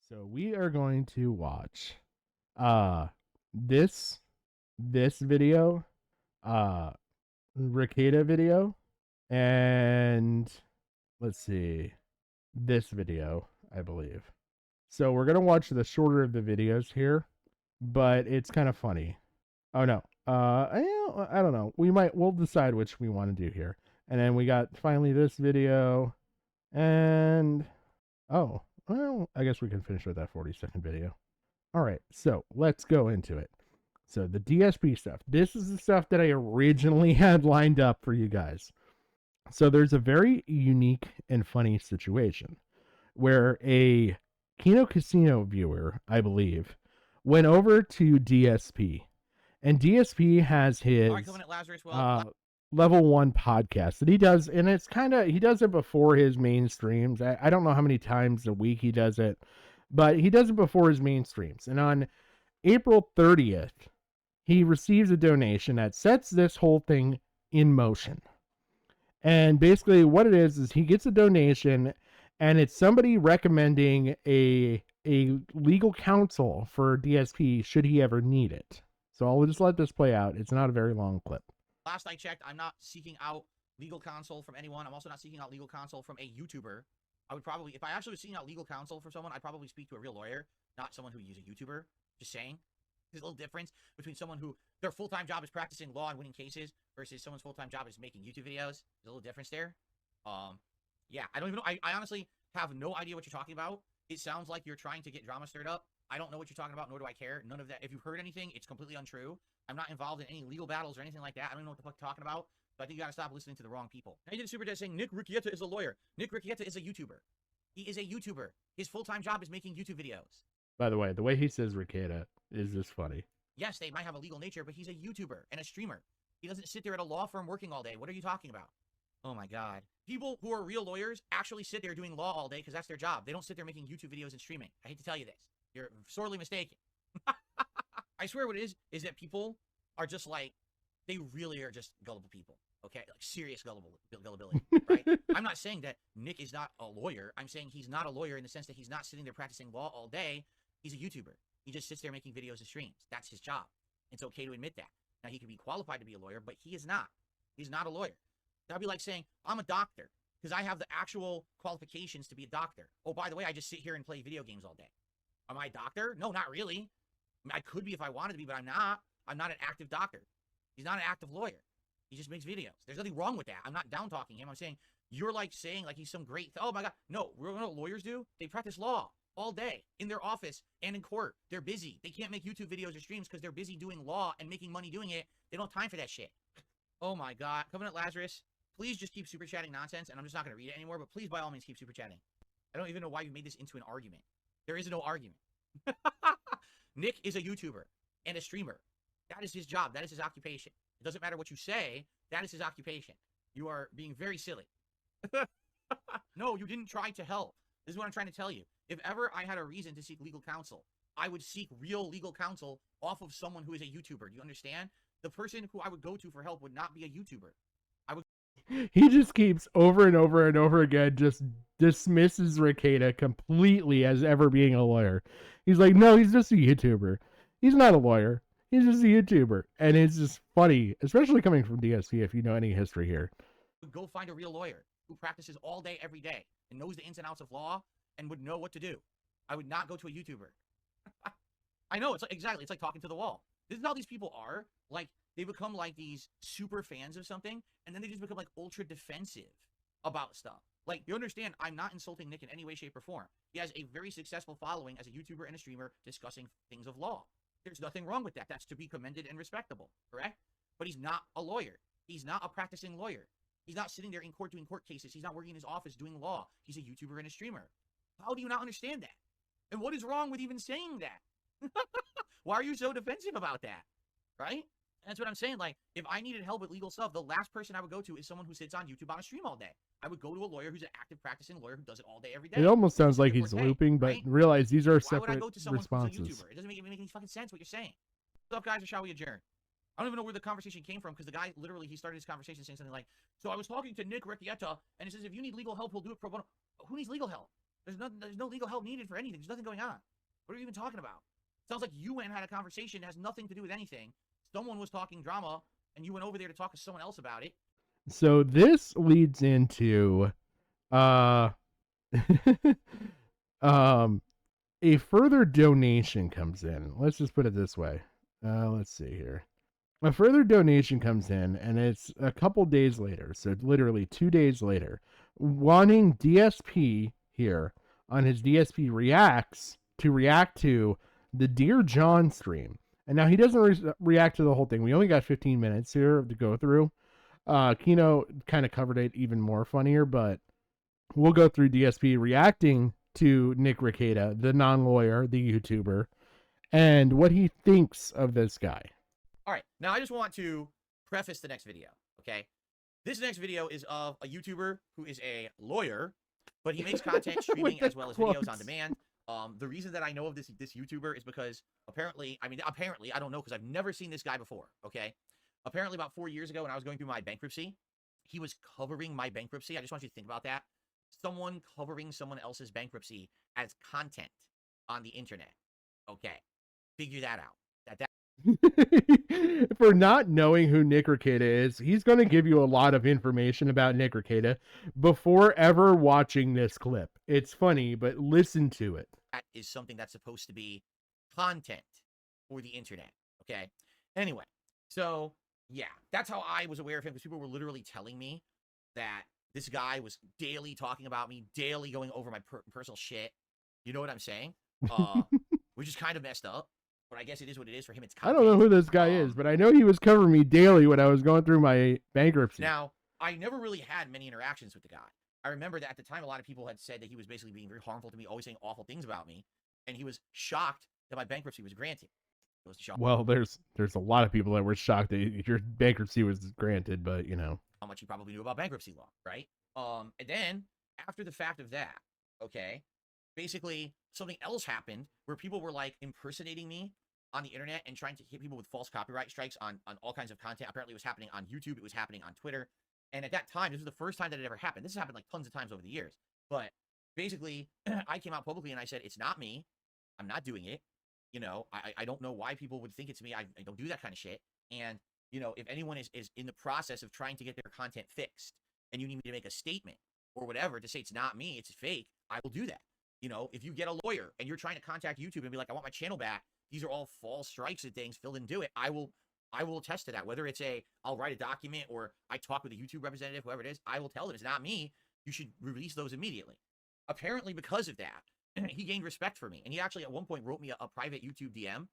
So we are going to watch uh this video, uh Rakieta video, and let's see, this video, I believe. So we're gonna watch the shorter of the videos here, but it's kind of funny. Oh no. I don't know. We'll decide which we want to do here. And then we got finally this video and oh, well, I guess we can finish with that 40-second video. All right, so let's go into it. So the DSP stuff. This is the stuff that I originally had lined up for you guys. So there's a very unique and funny situation where a Kino Casino viewer, I believe, went over to DSP, and DSP has his level 1 podcast that he does, and it's kind of, he does it before his main streams. I don't know how many times a week he does it, but he does it before his main streams. And on April 30th, he receives a donation that sets this whole thing in motion. And basically what it is he gets a donation, and it's somebody recommending a legal counsel for DSP should he ever need it. So I'll just let this play out. It's not a very long clip. Last I checked, I'm not seeking out legal counsel from anyone. I'm also not seeking out legal counsel from a YouTuber. I would probably, if I actually was seeking out legal counsel for someone, I'd probably speak to a real lawyer, not someone who uses a YouTuber. Just saying. There's a little difference between someone who their full-time job is practicing law and winning cases versus someone's full-time job is making YouTube videos. There's a little difference there. Yeah, I don't even know. I honestly have no idea what you're talking about. It sounds like you're trying to get drama stirred up. I don't know what you're talking about, nor do I care. None of that. If you've heard anything, it's completely untrue. I'm not involved in any legal battles or anything like that. I don't even know what the fuck you're talking about. So I think you gotta stop listening to the wrong people. Now you did a super chat saying Nick Rakieta is a lawyer. Nick Rakieta is a YouTuber. He is a YouTuber. His full-time job is making YouTube videos. By the way he says Rakieta is just funny. Yes, they might have a legal nature, but he's a YouTuber and a streamer. He doesn't sit there at a law firm working all day. What are you talking about? Oh my God. People who are real lawyers actually sit there doing law all day because that's their job. They don't sit there making YouTube videos and streaming. I hate to tell you this. You're sorely mistaken. I swear what it is that people are just like, they really are just gullible people. Okay? Like serious gullibility, right? I'm not saying that Nick is not a lawyer. I'm saying he's not a lawyer in the sense that he's not sitting there practicing law all day. He's a YouTuber. He just sits there making videos and streams. That's his job. It's okay to admit that. Now, he could be qualified to be a lawyer, but he is not. He's not a lawyer. That'd be like saying, I'm a doctor because I have the actual qualifications to be a doctor. Oh, by the way, I just sit here and play video games all day. Am I a doctor? No, not really. I mean, I could be if I wanted to be, but I'm not. I'm not an active doctor. He's not an active lawyer. He just makes videos. There's nothing wrong with that. I'm not down-talking him. I'm saying, you're like saying like he's some great, oh my God. No, you know what lawyers do? They practice law all day in their office and in court. They're busy. They can't make YouTube videos or streams because they're busy doing law and making money doing it. They don't have time for that shit. Oh my God. Covenant Lazarus, please just keep super chatting nonsense, and I'm just not going to read it anymore, but please by all means keep super chatting. I don't even know why you made this into an argument. There is no argument. Nick is a YouTuber and a streamer. That is his job. That is his occupation. It doesn't matter what you say. That is his occupation. You are being very silly. No, you didn't try to help. This is what I'm trying to tell you. If ever I had a reason to seek legal counsel, I would seek real legal counsel off of someone who is a YouTuber. Do you understand? The person who I would go to for help would not be a YouTuber. He just keeps over and over and over again just dismisses Rakieta completely as ever being a lawyer. He's like, no, he's just a YouTuber. He's not a lawyer. He's just a YouTuber. And it's just funny, especially coming from DSP if you know any history here. Go find a real lawyer who practices all day, every day, and knows the ins and outs of law and would know what to do. I would not go to a YouTuber. I know, it's like, exactly, it's like talking to the wall. This is how these people are. Like, they become like these super fans of something, and then they just become like ultra defensive about stuff. Like, you understand, I'm not insulting Nick in any way, shape, or form. He has a very successful following as a YouTuber and a streamer discussing things of law. There's nothing wrong with that. That's to be commended and respectable, correct? But he's not a lawyer. He's not a practicing lawyer. He's not sitting there in court doing court cases. He's not working in his office doing law. He's a YouTuber and a streamer. How do you not understand that? And what is wrong with even saying that? Why are you so defensive about that? Right? And that's what I'm saying. Like, if I needed help with legal stuff, the last person I would go to is someone who sits on YouTube on a stream all day. I would go to a lawyer who's an active practicing lawyer who does it all day, every day. It almost sounds like he's looping, but realize these are separate responses. Why would I go to someone who's a YouTuber? It doesn't make any fucking sense what you're saying. What's up, guys, or shall we adjourn? I don't even know where the conversation came from, because the guy literally, he started his conversation saying something like, so I was talking to Nick Rakieta, and he says, if you need legal help, he'll do it pro bono. Who needs legal help? There's no legal help needed for anything. There's nothing going on. What are you even talking about? Sounds like you went and had a conversation that has nothing to do with anything. Someone was talking drama, and you went over there to talk to someone else about it. So this leads into a further donation comes in. Let's just put it this way. Let's see here. A further donation comes in, and it's a couple days later, so literally 2 days later, wanting DSP here on his DSP reacts to react to the Dear John stream. And now he doesn't react to the whole thing. We only got 15 minutes here to go through. Kino kind of covered it even more funnier, but we'll go through DSP reacting to Nick Rakieta, the non-lawyer, the YouTuber, and what he thinks of this guy. All right, now I just want to preface the next video, okay? This next video is of a YouTuber who is a lawyer, but he makes content streaming as well as videos on demand. The reason that I know of this YouTuber is because apparently, I don't know because I've never seen this guy before, okay? Apparently about 4 years ago when I was going through my bankruptcy, he was covering my bankruptcy. I just want you to think about that. Someone covering someone else's bankruptcy as content on the internet. Okay, figure that out. For not knowing who Nick Rakieta is, he's going to give you a lot of information about Nick Rakieta before ever watching this clip. It's funny, but listen to it. That is something that's supposed to be content for the internet, okay? Anyway, so yeah, that's how I was aware of him, because people were literally telling me that this guy was daily talking about me, daily going over my personal shit. You know what I'm saying? Which is kind of messed up. But I guess it is what it is for him. It's content. I don't know who this guy is, but I know he was covering me daily when I was going through my bankruptcy. Now, I never really had many interactions with the guy. I remember that at the time, a lot of people had said that he was basically being very harmful to me, always saying awful things about me, and he was shocked that my bankruptcy was granted. It was shocked. Well, there's a lot of people that were shocked that your bankruptcy was granted, but you know how much he probably knew about bankruptcy law, right? And then after the fact of that, okay, basically something else happened where people were like impersonating me on the internet and trying to hit people with false copyright strikes on all kinds of content. Apparently it was happening on YouTube. It was happening on Twitter. And at that time, this was the first time that it ever happened. This has happened like tons of times over the years. But basically, I came out publicly and I said, it's not me. I'm not doing it. You know, I don't know why people would think it's me. I don't do that kind of shit. And, you know, if anyone is in the process of trying to get their content fixed and you need me to make a statement or whatever to say it's not me, it's fake, I will do that. You know, if you get a lawyer and you're trying to contact YouTube and be like, I want my channel back, these are all false strikes and things, Phil didn't do it, I will attest to that. Whether it's I'll write a document or I talk with a YouTube representative, whoever it is, I will tell them it's not me. You should release those immediately. Apparently because of that, he gained respect for me. And he actually at one point wrote me a private YouTube DM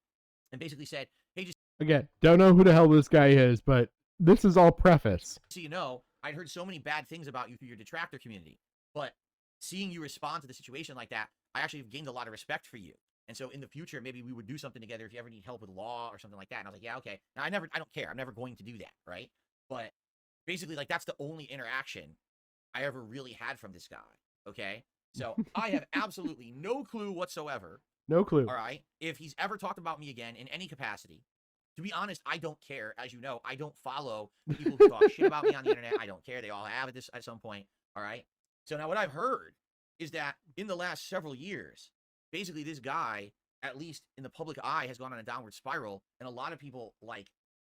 and basically said, hey, just again, don't know who the hell this guy is, but this is all preface. So you know, I'd heard so many bad things about you through your detractor community, but seeing you respond to the situation like that, I actually have gained a lot of respect for you. And so in the future, maybe we would do something together if you ever need help with law or something like that. And I was like, yeah, okay. Now I don't care. I'm never going to do that, right? But basically, like, that's the only interaction I ever really had from this guy, okay? So I have absolutely no clue whatsoever. No clue. All right? If he's ever talked about me again in any capacity. To be honest, I don't care. As you know, I don't follow people who talk shit about me on the internet. I don't care. They all have at some point, all right? So now what I've heard is that in the last several years, basically this guy, at least in the public eye, has gone on a downward spiral, and a lot of people, like,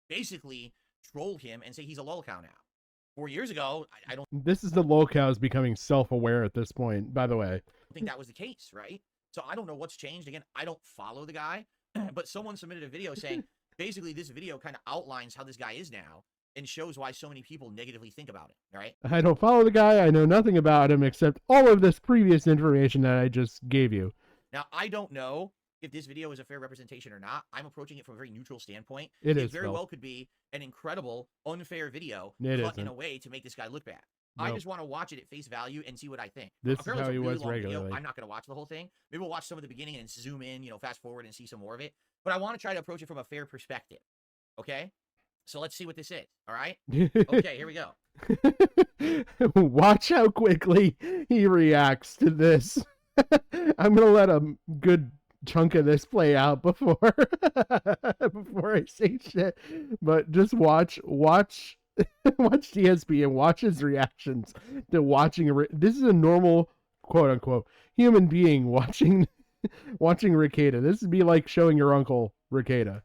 basically troll him and say he's a lolcow now. 4 years ago, I don't... This is the lolcows becoming self-aware at this point, by the way. I think that was the case, right? So I don't know what's changed. Again, I don't follow the guy, but someone submitted a video saying, basically this video kind of outlines how this guy is now and shows why so many people negatively think about it, all right? I don't follow the guy. I know nothing about him except all of this previous information that I just gave you. Now, I don't know if this video is a fair representation or not. I'm approaching it from a very neutral standpoint. It very well could be an incredible, unfair video cut in a way to make this guy look bad. Nope. I just want to watch it at face value and see what I think. This is how he was regularly. Video. I'm not going to watch the whole thing. Maybe we'll watch some of the beginning and zoom in, you know, fast forward and see some more of it. But I want to try to approach it from a fair perspective. Okay? So let's see what this is. All right? Okay, here we go. Watch how quickly he reacts to this. I'm going to let a good chunk of this play out before I say shit. But just watch DSP and watch his reactions to watching. This is a normal, quote unquote, human being watching Rakieta. This would be like showing your uncle Rakieta.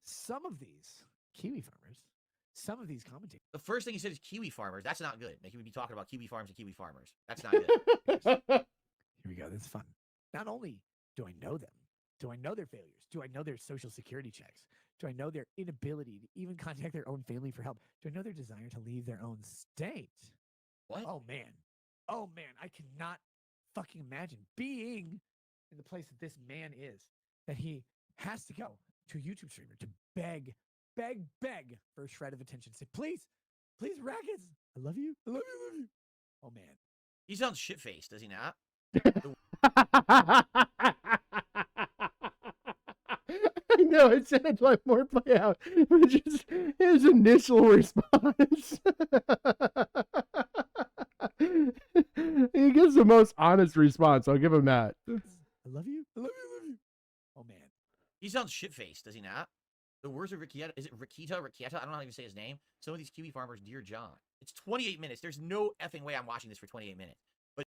Some of these kiwi farmers, some of these commentators. The first thing he said is kiwi farmers. That's not good. Like, he would be talking about kiwi farms and kiwi farmers. That's not good. Here we go. This is fun. Not only do I know them, do I know their failures? Do I know their social security checks? Do I know their inability to even contact their own family for help? Do I know their desire to leave their own state? What? Oh, man. Oh, man. I cannot fucking imagine being in the place that this man is, that he has to go to a YouTube streamer to beg for a shred of attention. Say, please, Rackets, I love you. I love you. I love you. Oh, man. He sounds shit-faced, does he not? I know it sounded like more play out, but just his initial response. He gives the most honest response. I'll give him that. I love you. I love you. I love you. Oh, man. He sounds shit-faced, does he not? The words of Rakieta, is it Rakieta? I don't know how to even say his name. Some of these kiwi farmers, dear John. It's 28 minutes. There's no effing way I'm watching this for 28 minutes. But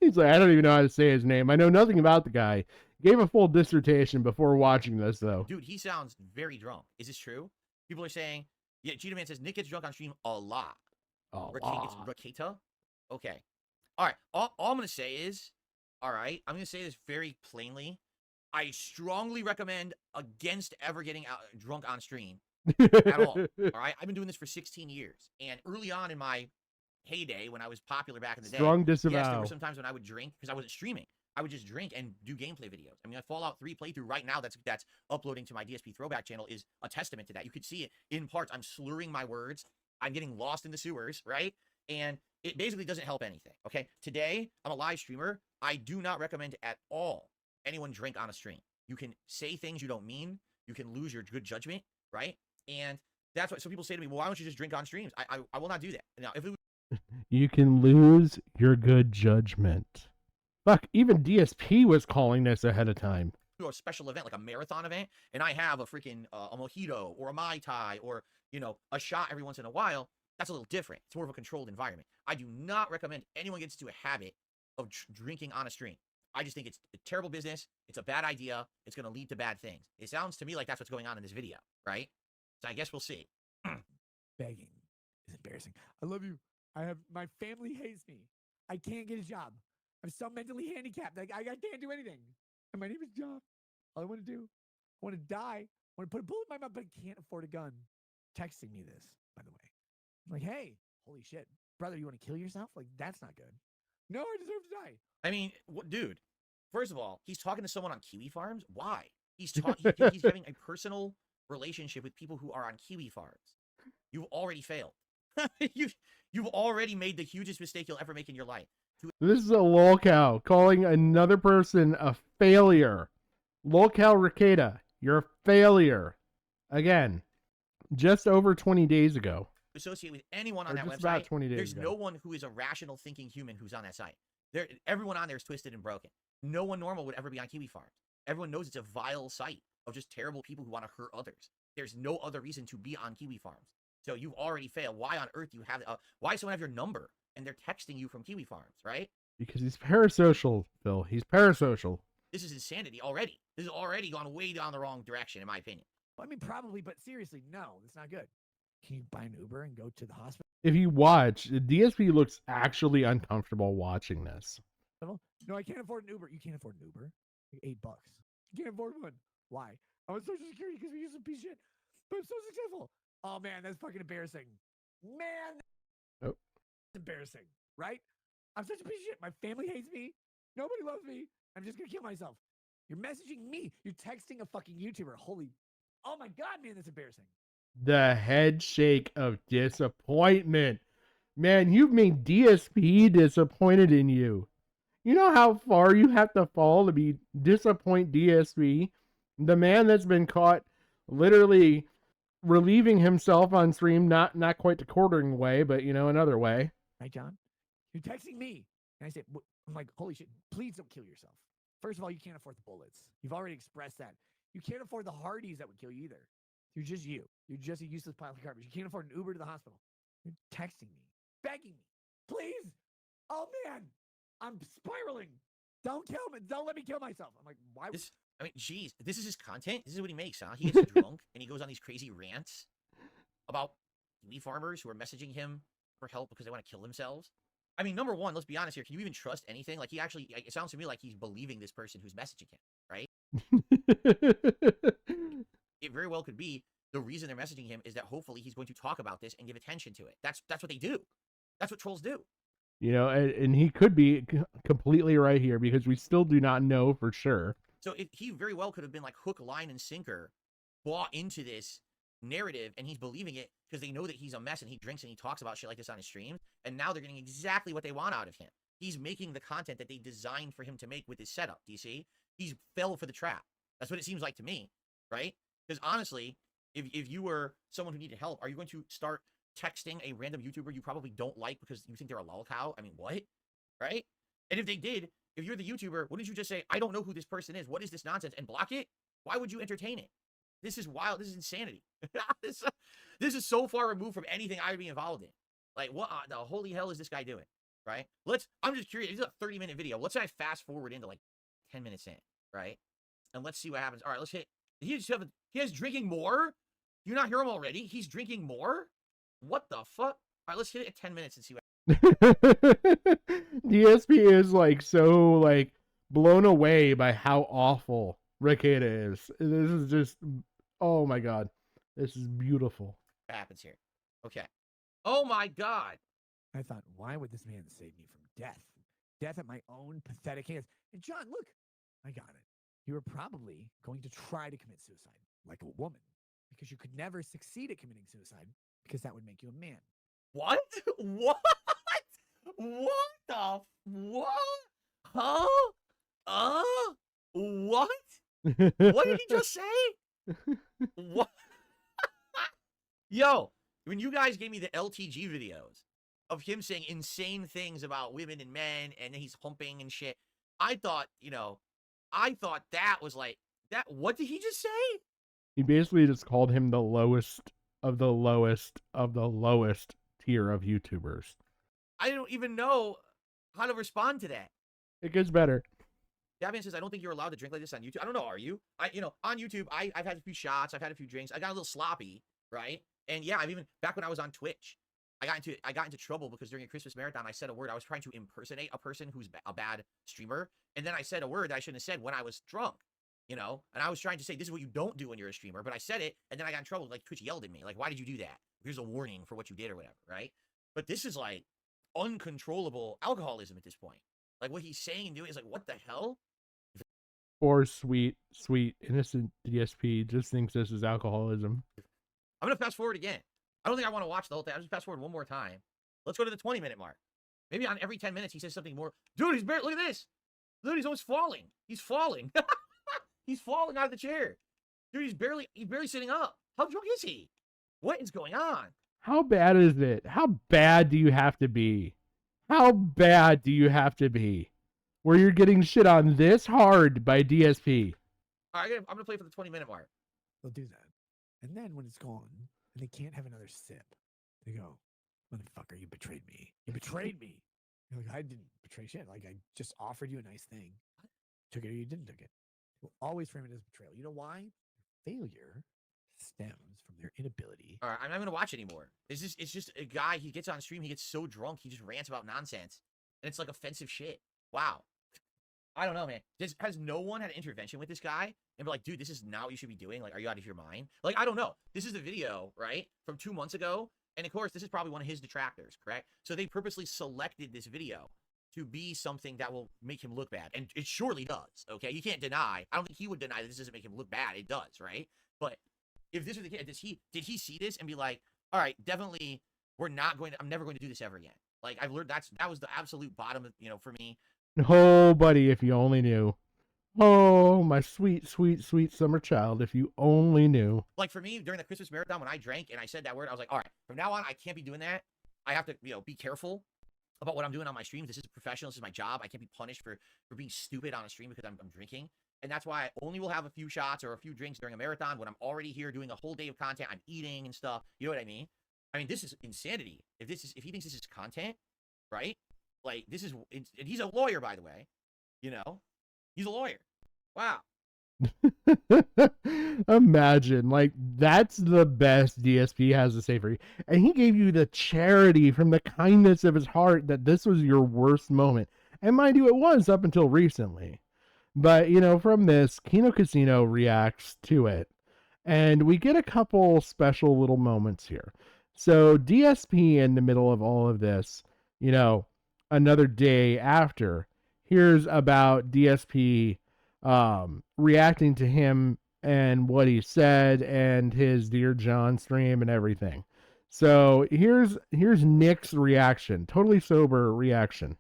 he's like, I don't even know how to say his name. I know nothing about the guy. Gave a full dissertation before watching this, though. Dude, he sounds very drunk. Is this true? People are saying, yeah, Cheetah Man says Nick gets drunk on stream a lot. It's Rakieta? Okay. All right. All I'm going to say is, all right, I'm going to say this very plainly. I strongly recommend against ever getting drunk on stream at all. All right. I've been doing this for 16 years. And early on in my heyday, when I was popular back in the day, strong disavow. Yes, there were some times when I would drink because I wasn't streaming. I would just drink and do gameplay videos. I mean, a Fallout 3 playthrough right now that's uploading to my DSP throwback channel is a testament to that. You could see it in parts. I'm slurring my words. I'm getting lost in the sewers, right? And it basically doesn't help anything, okay? Today, I'm a live streamer. I do not recommend at all anyone drink on a stream. You can say things you don't mean. You can lose your good judgment, right? And that's what some people say to me, well, why don't you just drink on streams? I will not do that. Now, if it you can lose your good judgment. Fuck, even DSP was calling this ahead of time. a special event, like a marathon event, and I have a freaking a mojito or a Mai Tai or, you know, a shot every once in a while, that's a little different. It's more of a controlled environment. I do not recommend anyone gets into a habit of drinking on a stream. I just think it's a terrible business. It's a bad idea. It's going to lead to bad things. It sounds to me like that's what's going on in this video, right? So I guess we'll see. Begging is embarrassing. I love you. My family hates me. I can't get a job. I'm so mentally handicapped. Like, I can't do anything. And my name is John. All I want to do, I want to die. I want to put a bullet in my mouth, but I can't afford a gun. Texting me this, by the way. I'm like, hey, holy shit. Brother, you want to kill yourself? Like, that's not good. No, I deserve to die. I mean, dude, first of all, he's talking to someone on Kiwi Farms. Why? He's having a personal relationship with people who are on Kiwi Farms. You've already failed. You've already made the hugest mistake you'll ever make in your life. This is a lolcow calling another person a failure. Lolcow Rakieta, you're a failure. Again, just over 20 days ago. Associate with anyone on Or that just website. about 20 days There's ago. no one who is a rational thinking human who's on that site. Everyone on there is twisted and broken. No one normal would ever be on Kiwi Farms. Everyone knows it's a vile site of just terrible people who want to hurt others. There's no other reason to be on Kiwi Farms. So you've already failed. Why on earth do you have why does someone have your number and they're texting you from Kiwi Farms, right? Because he's parasocial, Phil. He's parasocial. This is insanity already. This has already gone way down the wrong direction, in my opinion. Well, I mean, probably, but seriously, no, that's not good. Can you buy an Uber and go to the hospital? If you watch, the DSP looks actually uncomfortable watching this. No, I can't afford an Uber. You can't afford an Uber. Like $8. You can't afford one. Why? I'm on Social Security because we use a piece of shit. But I'm so successful. Oh man, that's fucking embarrassing. Man, oh, embarrassing, right? I'm such a piece of shit. My family hates me. Nobody loves me. I'm just gonna kill myself. You're messaging me. You're texting a fucking YouTuber. Holy, oh my god, man, that's embarrassing. The head shake of disappointment. Man, you've made DSP disappointed in you. You know how far you have to fall to be disappoint DSP? The man that's been caught literally relieving himself on stream, not quite the quartering way, but you know, another way. Right, John? You're texting me. And I said, I'm like, holy shit, please don't kill yourself. First of all, you can't afford the bullets. You've already expressed that. You can't afford the Hardys that would kill you either. You're just you. You're just a useless pile of garbage. You can't afford an Uber to the hospital. You're texting me, begging me, please. Oh man, I'm spiraling. Don't kill me. Don't let me kill myself. I'm like, why? I mean, geez, this is his content. This is what he makes, huh? He gets drunk and he goes on these crazy rants about kiwi farmers who are messaging him for help because they want to kill themselves. I mean, number one, let's be honest here. Can you even trust anything? Like, he actually, it sounds to me like he's believing this person who's messaging him, right? It very well could be the reason they're messaging him is that hopefully he's going to talk about this and give attention to it. That's what they do. That's what trolls do. You know, and he could be completely right here because we still do not know for sure. So he very well could have been like hook, line, and sinker, bought into this narrative, and he's believing it because they know that he's a mess and he drinks and he talks about shit like this on his stream, and now they're getting exactly what they want out of him. He's making the content that they designed for him to make with his setup. Do you see? He's fell for the trap. That's what it seems like to me, right? Because honestly, if you were someone who needed help, are you going to start texting a random YouTuber you probably don't like because you think they're a lol cow? I mean, what? Right? And if they did, if you're the YouTuber, wouldn't you just say, I don't know who this person is. What is this nonsense? And block it? Why would you entertain it? This is wild. This is insanity. This is so far removed from anything I would be involved in. Like, what the holy hell is this guy doing? Right? I'm just curious. This is a 30-minute video. Let's say I fast forward into like 10 minutes in, right? And let's see what happens. All right, let's hit. He has drinking more? Do you not hear him already? He's drinking more? What the fuck? All right, let's hit it at 10 minutes and see what DSP is like so like blown away by how awful Rakieta is. This is just, oh my god, this is beautiful. happens here. Okay. Oh my god. I thought, why would this man save me from death? Death at my own pathetic hands. And John, look, I got it. You were probably going to try to commit suicide like a woman because you could never succeed at committing suicide because that would make you a man. What? What? What the? What? Huh? What? What did he just say? What? Yo, when you guys gave me the LTG videos of him saying insane things about women and men and he's humping and shit, I thought, I thought that was like, that. What did he just say? He basically just called him the lowest of the lowest of the lowest tier of YouTubers. I don't even know how to respond to that. It gets better. Davian says, I don't think you're allowed to drink like this on YouTube. I don't know, are you? On YouTube, I've had a few shots, I've had a few drinks, I got a little sloppy, right? And yeah, I've even, back when I was on Twitch, I got into trouble because during a Christmas marathon, I said a word. I was trying to impersonate a person who's a bad streamer. And then I said a word that I shouldn't have said when I was drunk, and I was trying to say, this is what you don't do when you're a streamer, but I said it, and then I got in trouble. Like, Twitch yelled at me, like, why did you do that? Here's a warning for what you did or whatever, right? But this is like uncontrollable alcoholism at this point. Like, what he's saying and doing is like, what the hell? Poor sweet innocent DSP just thinks this is alcoholism. I'm gonna fast forward again. I don't think I want to watch the whole thing. I'll just fast forward one more time. Let's go to the 20-minute mark. Maybe on every 10 minutes he says something more. Dude, he's barely, look at this. Dude, he's almost falling. He's falling. He's falling out of the chair. Dude, he's barely sitting up. How drunk is he? What is going on? How bad is it? How bad do you have to be? How bad do you have to be? Where you're getting shit on this hard by DSP. All right, I'm gonna play for the 20-minute mark. They'll do that. And then when it's gone, and they can't have another sip, they go, motherfucker, you betrayed me. You betrayed me. You're like, I didn't betray shit. Like, I just offered you a nice thing. Took it or you didn't took it. We'll always frame it as betrayal. You know why? Failure stems from their inability. All right, I'm not gonna watch anymore. It's just a guy, he gets on stream, he gets so drunk, he just rants about nonsense. And it's like offensive shit. Wow. I don't know, man. Has no one had an intervention with this guy and be like, dude, this is not what you should be doing? Like, are you out of your mind? Like, I don't know. This is the video, right, from 2 months ago. And of course, this is probably one of his detractors, correct? So they purposely selected this video to be something that will make him look bad. And it surely does, okay? You can't deny. I don't think he would deny that this doesn't make him look bad. It does, right? But if this was the case, did he see this and be like, all right, definitely, I'm never going to do this ever again. Like, I've learned that was the absolute bottom of, for me. Oh, buddy, if you only knew. Oh, my sweet summer child, if you only knew. Like, for me, during the Christmas marathon, when I drank and I said that word, I was like, all right, from now on, I can't be doing that. I have to, be careful about what I'm doing on my streams. This is professional. This is my job. I can't be punished for being stupid on a stream because I'm drinking. And that's why I only will have a few shots or a few drinks during a marathon when I'm already here doing a whole day of content. I'm eating and stuff. You know what I mean? I mean, this is insanity. If he thinks this is content, right? Like, this is, and he's a lawyer, by the way. You know, he's a lawyer. Wow. Imagine, like, that's the best DSP has to say for you. And he gave you the charity from the kindness of his heart that this was your worst moment. And mind you, it was up until recently. But, you know, from this, Kino Casino reacts to it. And we get a couple special little moments here. So, DSP, in the middle of all of this, you know, another day after, hears about DSP reacting to him and what he said and his Dear John stream and everything. So here's Nick's reaction, totally sober reaction.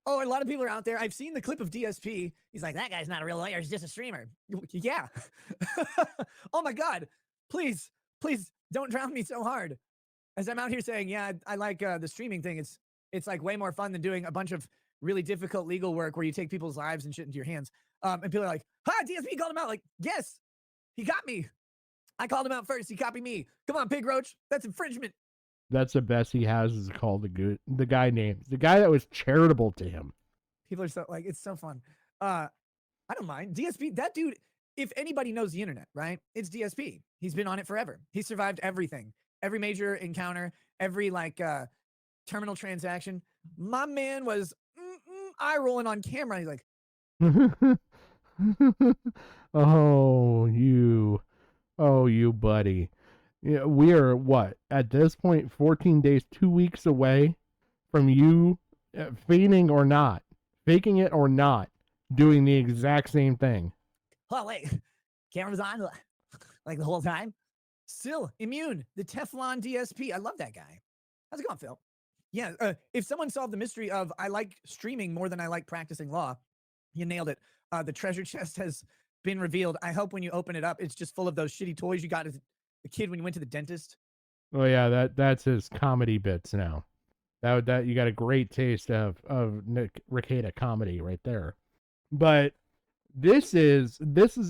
Oh, a lot of people are out there. I've seen the clip of DSP. He's like, that guy's not a real lawyer. He's just a streamer. Yeah. Oh my God. Please, please don't drown me so hard. As I'm out here saying, yeah, I like the streaming thing. It's like way more fun than doing a bunch of really difficult legal work where you take people's lives and shit into your hands. And people are like, DSP called him out. Like, yes, he got me. I called him out first. He copied me. Come on, Pig Roach. That's infringement. That's the best he has is called the guy named the guy that was charitable to him. People are so like, it's so fun. I don't mind. DSP, that dude, if anybody knows the internet, right? It's DSP. He's been on it forever. He survived everything, every major encounter, every like terminal transaction. My man was eye rolling on camera. He's like, oh, you buddy. Yeah, we are what at this point 14 days, 2 weeks away from you faking it or not, doing the exact same thing. Oh wait, camera's on like the whole time. Still immune. The Teflon DSP. I love that guy. How's it going, Phil? Yeah. If someone solved the mystery of I like streaming more than I like practicing law, you nailed it. The treasure chest has been revealed. I hope when you open it up, it's just full of those shitty toys you got as a kid when you went to the dentist. Oh yeah, that's his comedy bits now. That you got a great taste of Nick Rakieta comedy right there. But this is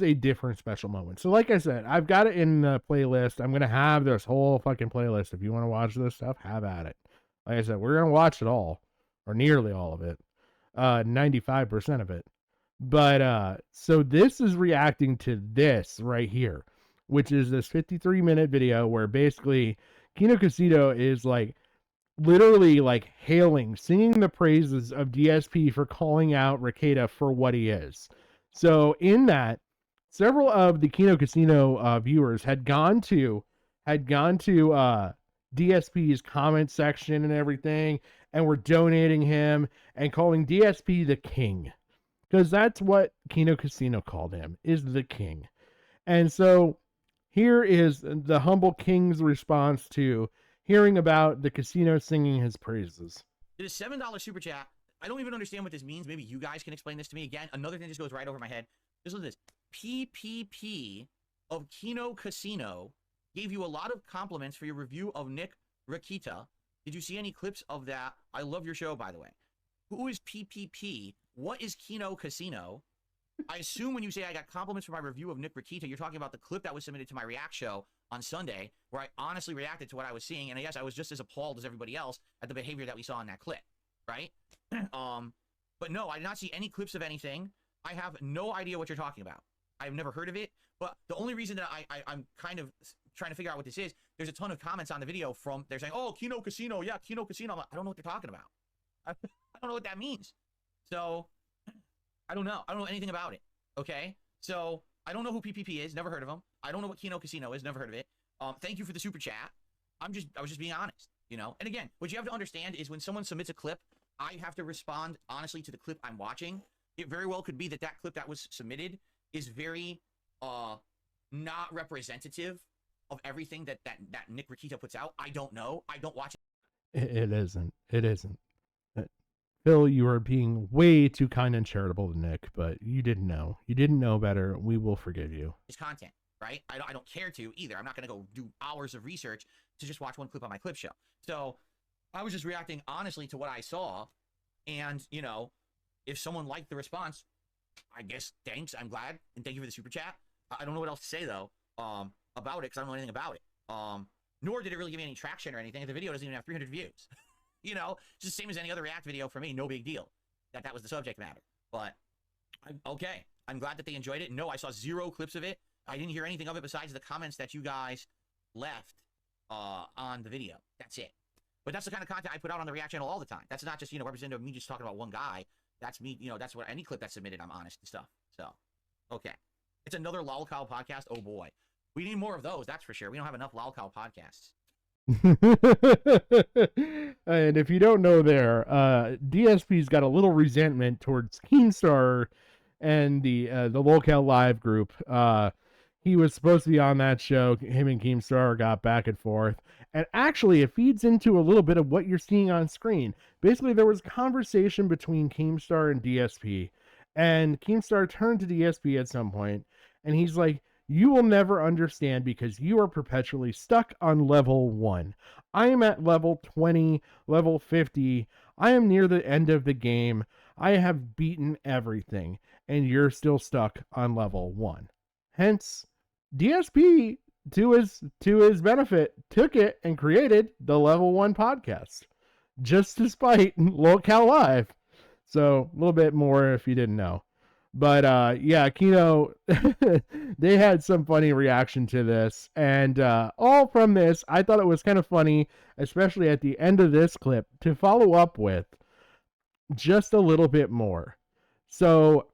a different special moment. So like I said, I've got it in the playlist. I'm gonna have this whole fucking playlist. If you want to watch this stuff, have at it. Like I said, we're gonna watch it all, or nearly all of it, 95% of it. But so this is reacting to this right here, which is this 53-minute video where basically Kino Casino is like literally like singing the praises of DSP for calling out Rakieta for what he is. So in that, several of the Kino Casino viewers had gone to DSP's comment section and everything, and were donating him and calling DSP the king, because that's what Kino Casino called him, is the king. And so here is the humble king's response to hearing about the casino singing his praises. Did a $7 super chat. I don't even understand what this means. Maybe you guys can explain this to me. Again, another thing just goes right over my head. Just look at this. PPP of Kino Casino gave you a lot of compliments for your review of Nick Rakieta. Did you see any clips of that? I love your show, by the way. Who is PPP? What is Kino Casino? I assume when you say I got compliments for my review of Nick Rakieta, you're talking about the clip that was submitted to my React show on Sunday, where I honestly reacted to what I was seeing, and yes, I was just as appalled as everybody else at the behavior that we saw in that clip, right? But no, I did not see any clips of anything. I have no idea what you're talking about. I've never heard of it, but the only reason that I'm kind of trying to figure out what this is, there's a ton of comments on the video from, they're saying, oh, Kino Casino, yeah, Kino Casino. I'm like, I don't know what they're talking about. I don't know what that means. So, I don't know. I don't know anything about it. Okay? So, I don't know who PPP is. Never heard of him. I don't know what Kino Casino is. Never heard of it. Thank you for the super chat. I was just being honest, you know? And again, what you have to understand is when someone submits a clip, I have to respond honestly to the clip I'm watching. It very well could be that that clip that was submitted is very not representative of everything that Nick Rakieta puts out. I don't know. I don't watch it. It isn't. It isn't. Phil, you are being way too kind and charitable to Nick, but you didn't know. You didn't know better. We will forgive you. His content, right? I don't care to either. I'm not going to go do hours of research to just watch one clip on my clip show. So I was just reacting honestly to what I saw. And, you know, if someone liked the response, I guess thanks. I'm glad. And thank you for the super chat. I don't know what else to say, though, about it, because I don't know anything about it. Nor did it really give me any traction or anything. The video doesn't even have 300 views. You know, just the same as any other React video for me. No big deal. That was the subject matter. But okay, I'm glad that they enjoyed it. No, I saw 0 clips of it. I didn't hear anything of it besides the comments that you guys left on the video. That's it. But that's the kind of content I put out on the React channel all the time. That's not just, you know, representative of me just talking about one guy. That's me, you know, that's what any clip that's submitted, I'm honest and stuff. So, okay. It's another lolcow podcast. Oh boy. We need more of those, that's for sure. We don't have enough lolcow podcasts. And if you don't know there, DSP's got a little resentment towards Keemstar and the Lolcow Live group. He was supposed to be on that show. Him and Keemstar got back and forth. And actually, it feeds into a little bit of what you're seeing on screen. Basically, there was conversation between Keemstar and DSP. And Keemstar turned to DSP at some point, and he's like, "You will never understand because you are perpetually stuck on level 1. I am at level 20, level 50. I am near the end of the game. I have beaten everything, and you're still stuck on level 1. Hence, DSP, to his benefit, took it and created the Level 1 podcast, just to spite Lolcow Live. So, a little bit more if you didn't know. But yeah, Kino, they had some funny reaction to this. And all from this, I thought it was kind of funny, especially at the end of this clip, to follow up with just a little bit more. So,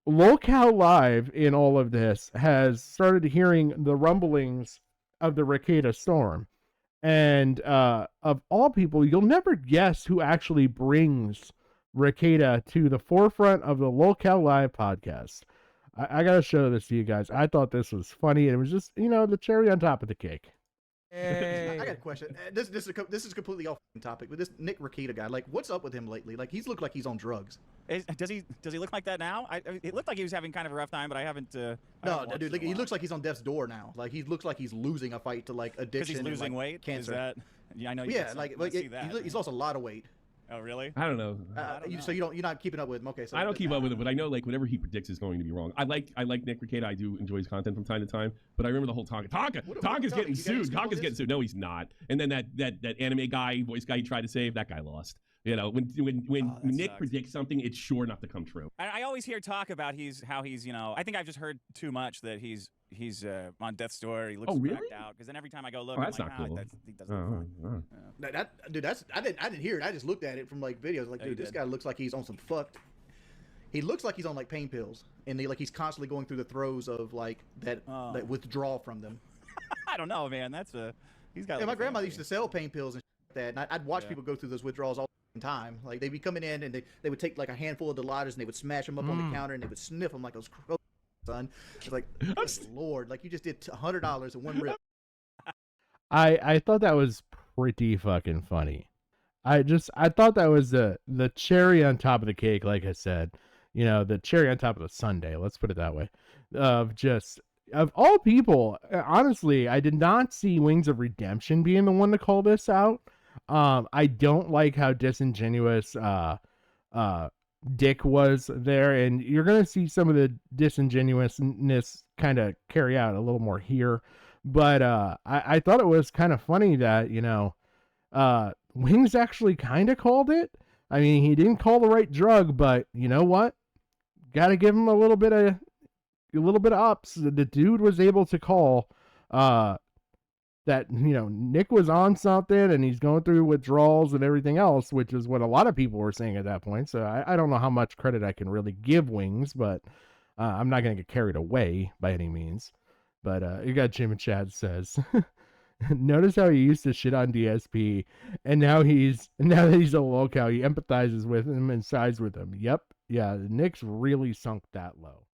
Lolcow Live in all of this has started hearing the rumblings of the Rakieta storm. And of all people, you'll never guess who actually brings Rakieta to the forefront of the Lolcow Live podcast. I gotta show this to you guys. I thought this was funny, and it was just, you know, the cherry on top of the cake. Hey. I got a question. This is completely off topic, but this Nick Rakieta guy, like, what's up with him lately? Like, he's looked like he's on drugs. Does he look like that now? It looked like he was having kind of a rough time, but I haven't. No, dude, like, he looks like he's on death's door now. Like, he looks like he's losing a fight to like addiction. Because he's losing weight. Cancer. Is that? Yeah, I know. Yeah, he's lost a lot of weight. Oh, really? I don't know. So you're not keeping up with him. Okay, so I don't keep up with it, but I know like whatever he predicts is going to be wrong. I like Nick Rakieta. I do enjoy his content from time to time, but I remember the whole Tonka's getting sued. Tonka's getting sued. No, he's not. And then that anime guy, voice guy he tried to save, that guy lost. You know, when Nick sucks. predicts something, it's sure enough to come true. I always hear talk about how he's you know, I think I've just heard too much that he's on death's door. He looks cracked out. Because then every time I go look, That's I'm not like, cool. he doesn't look fine. I didn't hear it. I just looked at it from like videos. Like, dude, this guy looks like he's on some fucked. He looks like he's on like pain pills, and he's constantly going through the throes of like that withdrawal from them. I don't know, man. He's got. Yeah, my grandmother used to sell pain pills and shit like that, and I'd watch people go through those withdrawals all the time. Like, they'd be coming in and they would take like a handful of Dilauders and they would smash them up on the counter and they would sniff them like those crows, son. It's like, Lord, like you just did $100 in one rip. I thought that was pretty fucking funny. I thought that was the cherry on top of the cake, like I said. You know, the cherry on top of the sundae, let's put it that way. Of all people, honestly, I did not see Wings of Redemption being the one to call this out. I don't like how disingenuous Dick was there, and you're gonna see some of the disingenuousness kind of carry out a little more here. But I thought it was kind of funny that, you know, Wings actually kind of called it. I mean, he didn't call the right drug, but you know what? Got to give him a little bit of ups. The dude was able to call that, you know, Nick was on something and he's going through withdrawals and everything else, which is what a lot of people were saying at that point. So I don't know how much credit I can really give Wings, but I'm not going to get carried away by any means. But you got Jim and Chad says, notice how he used to shit on DSP, and now that he's a Lolcow, he empathizes with him and sides with him. Yep, yeah, Nick's really sunk that low.